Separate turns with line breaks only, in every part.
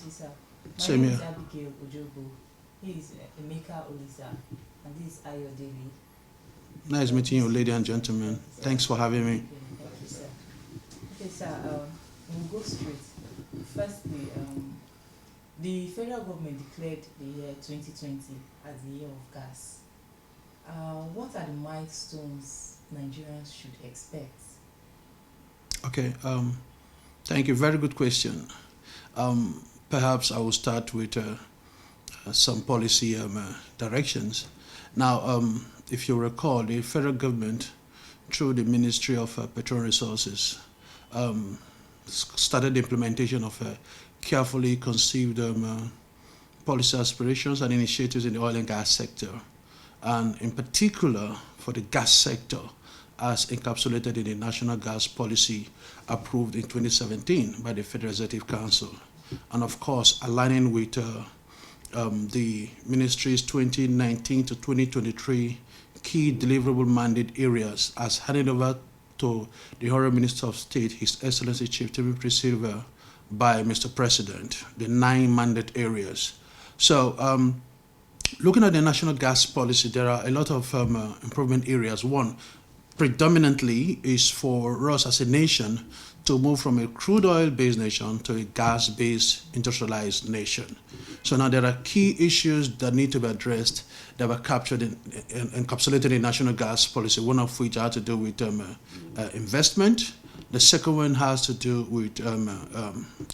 you, sir. My
Same
name is
here.
Abigail Ojobo. He is Emeka Olisa, and this is Ayo David.
Nice meeting you, ladies and gentlemen. Thanks for having me.
Thank you, sir. Okay, sir, we'll go straight. Firstly, the federal government declared the year 2020 as the year of gas. What are the milestones Nigerians should expect?
Okay, thank you. Very good question. Perhaps I will start with some policy directions. Now, if you recall, the federal government, through the Ministry of Petroleum Resources, started the implementation of carefully conceived policy aspirations and initiatives in the oil and gas sector, and in particular for the gas sector, as encapsulated in the National Gas Policy approved in 2017 by the Federal Executive Council, and of course aligning with the Ministry's 2019 to 2023 key deliverable mandate areas as handed over to the Honorable Minister of State, His Excellency Chief Timothy Silva, by Mr. President, the 9 mandate areas. So looking at the national gas policy, there are a lot of improvement areas. One, predominantly, is for us as a nation to move from a crude oil-based nation to a gas-based industrialized nation. So now there are key issues that need to be addressed that were captured in encapsulated in national gas policy, one of which had to do with investment. The second one has to do with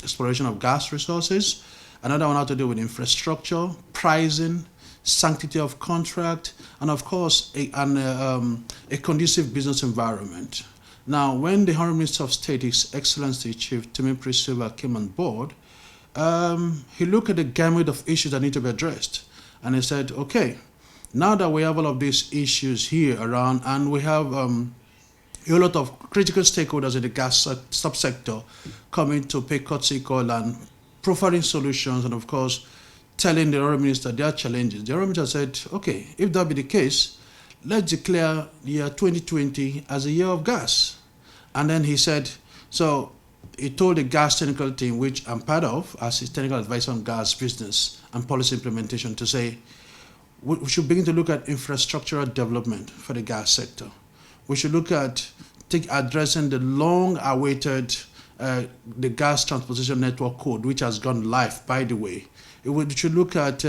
exploration of gas resources. Another one had to do with infrastructure, pricing, sanctity of contract, and of course a conducive business environment. Now, when the Honorable Minister of State, His Excellency Chief Timothy Silva, came on board, he looked at the gamut of issues that need to be addressed, and he said, okay, now that we have all of these issues here around, and we have a lot of critical stakeholders in the gas subsector coming to pay courtesy call and providing solutions, and of course telling the Honorable Minister their challenges. The Honorable Minister said, okay, if that be the case, let's declare the year 2020 as a year of gas. And then he said, so he told the gas technical team, which I'm part of as his technical advisor on gas business and policy implementation, to say we should begin to look at infrastructural development for the gas sector. We should look at addressing the long-awaited the gas transportation network code, which has gone live, by the way. We should look at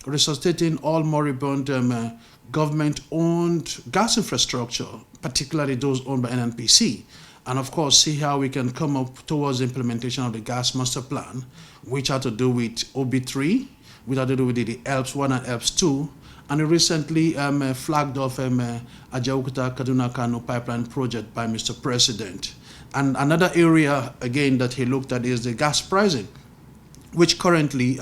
resuscitating all moribund government-owned gas infrastructure, particularly those owned by NNPC, and of course see how we can come up towards the implementation of the gas master plan, which had to do with OB3, which had to do with the ELPS 1 and ELPS 2, and the recently flagged off Ajaokuta Kaduna Kano pipeline project by Mr. President. And another area, again, that he looked at is the gas pricing, which currently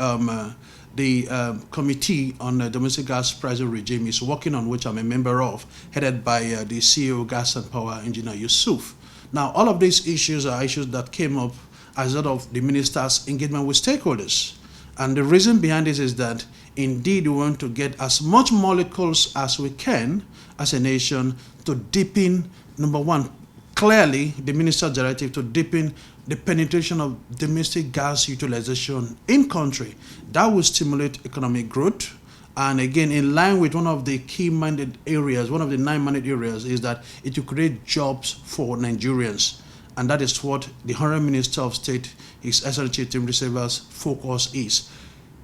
the Committee on the Domestic Gas Pricing Regime is working on, which I'm a member of, headed by the CEO of Gas and Power, Engineer Yusuf. Now, all of these issues are issues that came up as a result of the minister's engagement with stakeholders. And the reason behind this is that, indeed, we want to get as much molecules as we can as a nation to deepen, number one, clearly the minister's directive to deepen the penetration of domestic gas utilization in country. That will stimulate economic growth. And again, in line with one of the key mandate areas, one of the 9 mandate areas, is that it will create jobs for Nigerians. And that is what the Honorable Minister of State, His Excellency Timothy Silva's focus is.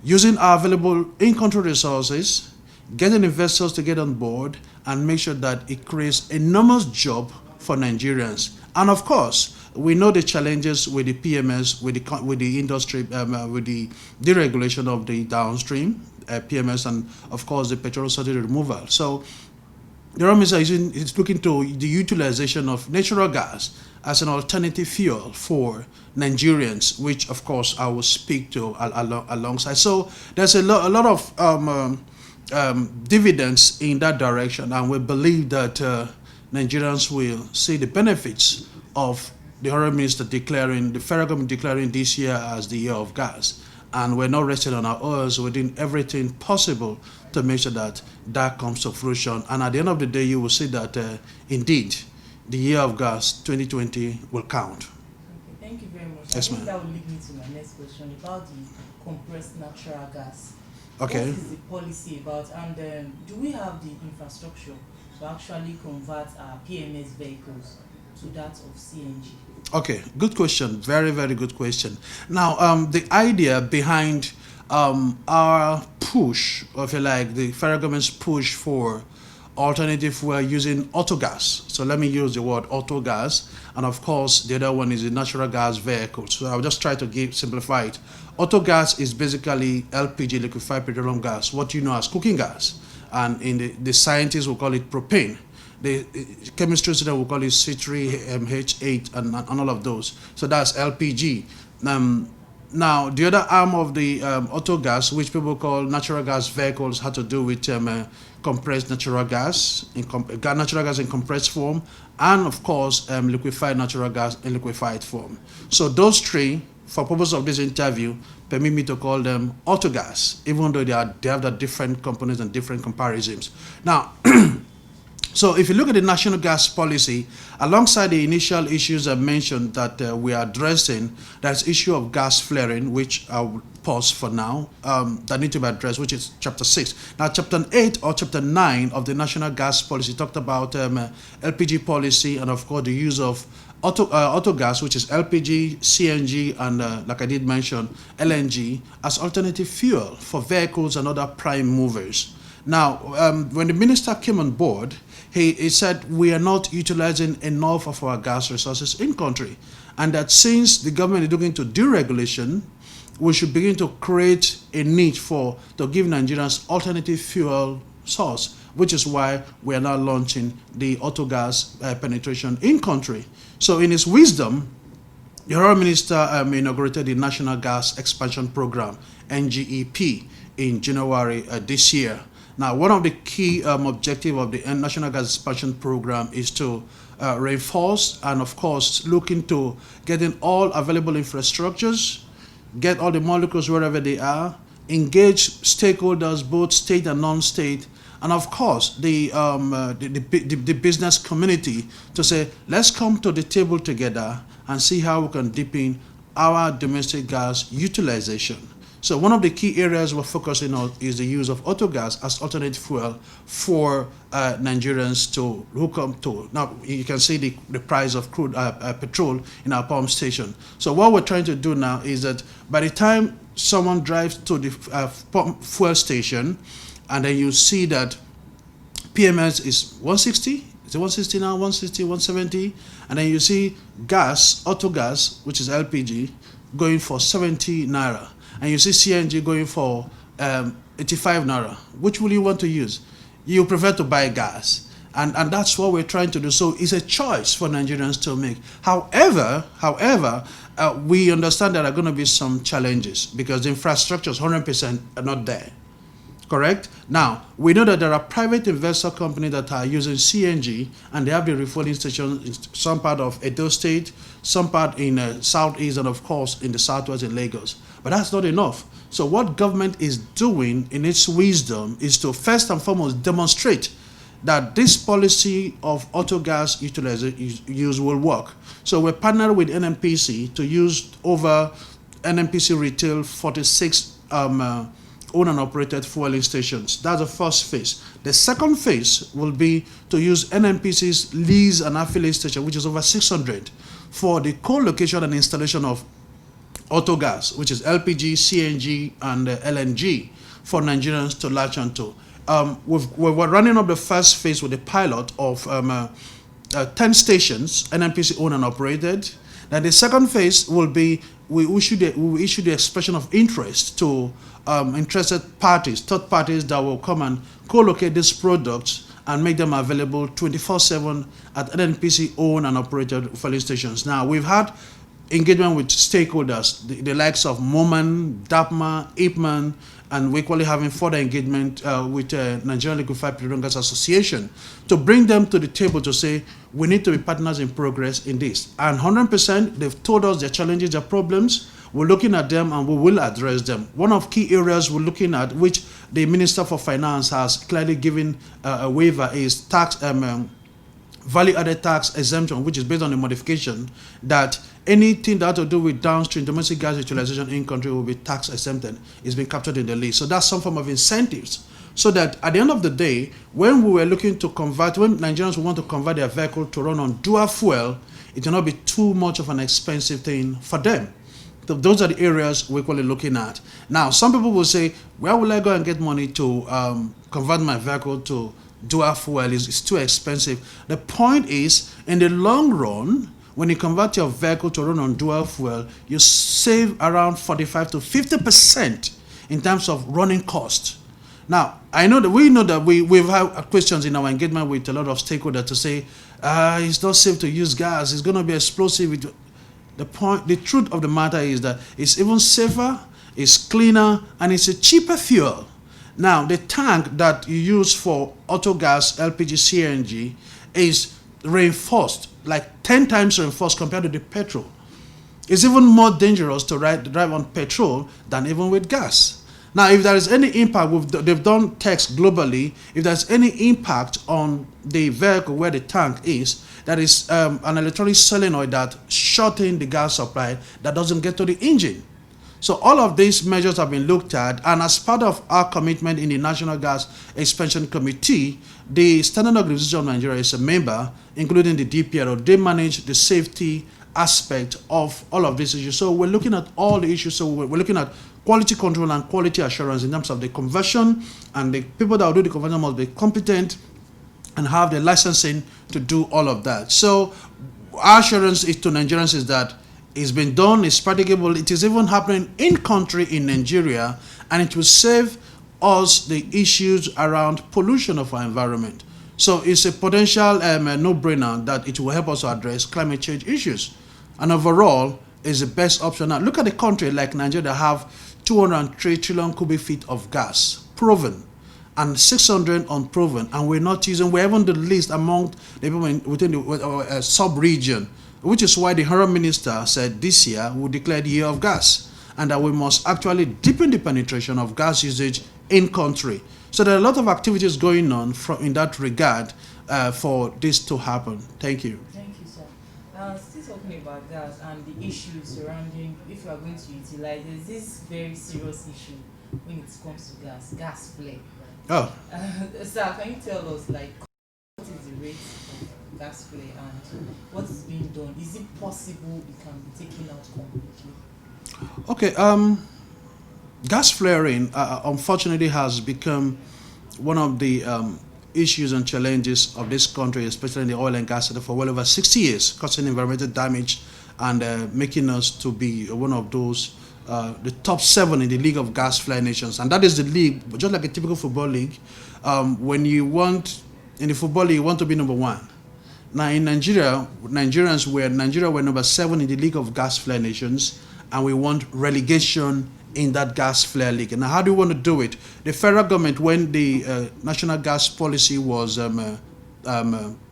Using our available in-country resources, getting investors to get on board, and make sure that it creates enormous job for Nigerians. And of course, we know the challenges with the PMS, with the industry, with the deregulation of the downstream PMS, and of course the petrol subsidy removal. So the Honorable is looking to the utilization of natural gas as an alternative fuel for Nigerians, which of course I will speak to alongside. So there's a lot of dividends in that direction, and we believe that Nigerians will see the benefits of the Honorable Minister declaring, the federal government declaring this year as the year of gas. And we're not resting on our oars. We're doing everything possible to make sure that that comes to fruition. And at the end of the day, you will see that indeed the year of gas 2020 will count.
Okay, thank you very much. I
Yes,
think
ma'am.
that will lead me to my next question about the compressed natural gas.
Okay.
What is the policy about, and do we have the infrastructure to actually convert our PMS vehicles to that of CNG?
Okay, good question. Very, very good question. Now, the idea behind our push, or if you like, the federal government's push for alternative fuel using autogas. So let me use the word autogas, and of course, the other one is the natural gas vehicle. So I'll just try to simplify it. Autogas is basically LPG, liquefied petroleum gas, what you know as cooking gas, and in the scientists will call it propane. The chemistry student will call it C3H8 and all of those. So that's LPG. Now, the other arm of the auto gas, which people call natural gas vehicles, had to do with compressed natural gas, natural gas in compressed form, and of course, liquefied natural gas in liquefied form. So those three, for purpose of this interview, permit me to call them auto gas, even though they have the different components and different comparisons. Now, so if you look at the national gas policy, alongside the initial issues I mentioned that we are addressing, there's issue of gas flaring, which I'll pause for now, that need to be addressed, which is chapter 6. Now, chapter 8 or chapter 9 of the national gas policy talked about LPG policy and, of course, the use of auto gas, which is LPG, CNG, and like I did mention, LNG, as alternative fuel for vehicles and other prime movers. Now, when the minister came on board, he said we are not utilizing enough of our gas resources in country, and that since the government is looking to deregulation, we should begin to create a need to give Nigerians alternative fuel source, which is why we are now launching the auto gas penetration in country. So in his wisdom, the Honourable Minister inaugurated the National Gas Expansion Program, NGEP, in January this year. Now, one of the key objectives of the National Gas Expansion Program is to reinforce and, of course, look into getting all available infrastructures, get all the molecules wherever they are, engage stakeholders, both state and non-state, and, of course, the business community to say, let's come to the table together and see how we can deepen our domestic gas utilization. So one of the key areas we're focusing on is the use of autogas as alternate fuel for Nigerians to hook up to. Now, you can see the price of crude petrol in our pump station. So what we're trying to do now is that by the time someone drives to the fuel station, and then you see that PMS is 160, is it 160 now, 160, 170, and then you see gas, auto gas, which is LPG, going for 70 naira. And you see CNG going for 85 naira. Which will you want to use? You prefer to buy gas. And that's what we're trying to do. So it's a choice for Nigerians to make. However, we understand there are going to be some challenges because the infrastructure is 100% are not there. Correct? Now, we know that there are private investor companies that are using CNG, and they have the refueling stations in some part of Edo State, some part in Southeast, and of course in the Southwest in Lagos. But that's not enough. So what government is doing in its wisdom is to first and foremost demonstrate that this policy of auto gas use will work. So we're partnered with NNPC to use over NNPC retail 46 owned and operated fueling stations. That's the first phase. The second phase will be to use NNPC's lease and affiliate station, which is over 600, for the co-location and installation of auto gas, which is LPG, CNG, and LNG for Nigerians to latch onto. We're running up the first phase with a pilot of 10 stations, NNPC owned and operated. Then the second phase will be we issue the expression of interest to interested parties, third parties that will come and co-locate these products and make them available 24/7 at NNPC owned and operated fueling stations. Now, we've had engagement with stakeholders, the likes of MOMAN, DAPMA, IPMAN, and we're equally having further engagement with Nigerian Liquefied Petroleum Gas Association to bring them to the table to say, we need to be partners in progress in this. And 100%, they've told us their challenges, their problems. We're looking at them and we will address them. One of key areas we're looking at, which the Minister for Finance has clearly given a waiver, is tax value-added tax exemption, which is based on the modification that anything that has to do with downstream domestic gas utilization in country will be tax exempted. It's been captured in the list. So that's some form of incentives. So that at the end of the day, when we were looking to convert, when Nigerians want to convert their vehicle to run on dual fuel, it will not be too much of an expensive thing for them. Those are the areas we're equally looking at. Now, some people will say, where will I go and get money to convert my vehicle to dual fuel? It's too expensive. The point is, in the long run, when you convert your vehicle to run on dual fuel, you save around 45 to 50% in terms of running cost. Now, I know that we've had questions in our engagement with a lot of stakeholders to say, it's not safe to use gas, it's going to be explosive. The truth of the matter is that it's even safer, it's cleaner, and it's a cheaper fuel. Now, the tank that you use for auto gas, LPG, CNG is reinforced, like 10 times reinforced compared to the petrol. It's even more dangerous to drive on petrol than even with gas. Now, if there is any impact, they've done tests globally, if there's any impact on the vehicle where the tank is, that is an electronic solenoid that shuts in the gas supply that doesn't get to the engine. So all of these measures have been looked at, and as part of our commitment in the National Gas Expansion Committee, the Standard Organization of Nigeria is a member, including the DPRO. They manage the safety aspect of all of these issues. So we're looking at all the issues. So we're looking at quality control and quality assurance in terms of the conversion, and the people that will do the conversion must be competent and have the licensing to do all of that. So our assurance is to Nigerians is that it's been done, it's practicable, it is even happening in country in Nigeria, and it will save us the issues around pollution of our environment. So it's a potential no-brainer that it will help us to address climate change issues. And overall, is the best option. Now, look at a country like Nigeria that have 203 trillion cubic feet of gas, proven, and 600 unproven, and we're even the least among the people within the sub-region, which is why the Honourable Minister said this year we'll declare the year of gas, and that we must actually deepen the penetration of gas usage in country. So there are a lot of activities going on in that regard for this to happen. Thank you.
Thank you, sir. Still talking about gas and the issues surrounding if you are going to utilize, there's this very serious issue when it comes to gas flare.
Oh.
Sir, can you tell us, like, what is the rate of gas flare and what is being done? Is it possible it can be taken out completely?
Okay. Gas flaring, unfortunately, has become one of the issues and challenges of this country, especially in the oil and gas sector, for well over 60 years, causing environmental damage and making us to be one of those the top 7 in the League of Gas Flare Nations. And that is the league, just like a typical football league. When you want, in the football league, you want to be number 1. Now in Nigeria, Nigeria were number 7 in the League of Gas Flare Nations, and we want relegation in that gas flare league. Now, how do we want to do it? The federal government, when the national gas policy was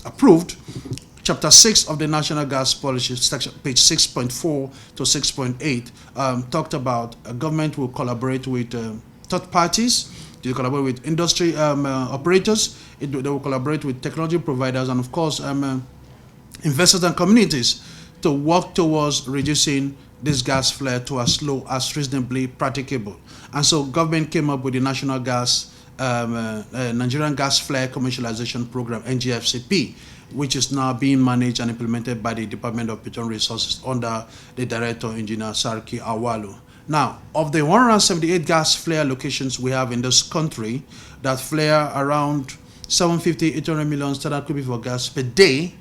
approved, Chapter 6 of the National Gas Policy, section, page 6.4 to 6.8, talked about government will collaborate with third parties, they will collaborate with industry operators, they will collaborate with technology providers, and of course, investors and communities to work towards reducing this gas flare to as low as reasonably practicable. And so government came up with the National Gas, Nigerian Gas Flare Commercialization Program, NGFCP, which is now being managed and implemented by the Department of Petroleum Resources under the Director, Engineer Sarki Awalu. Now, of the 178 gas flare locations we have in this country that flare around 750, 800 million standard cubic feet of gas per day,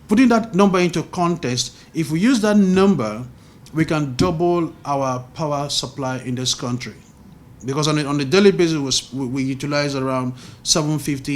putting that number into context, if we use that number, we can double our power supply in this country. Because on a daily basis, we utilize around 750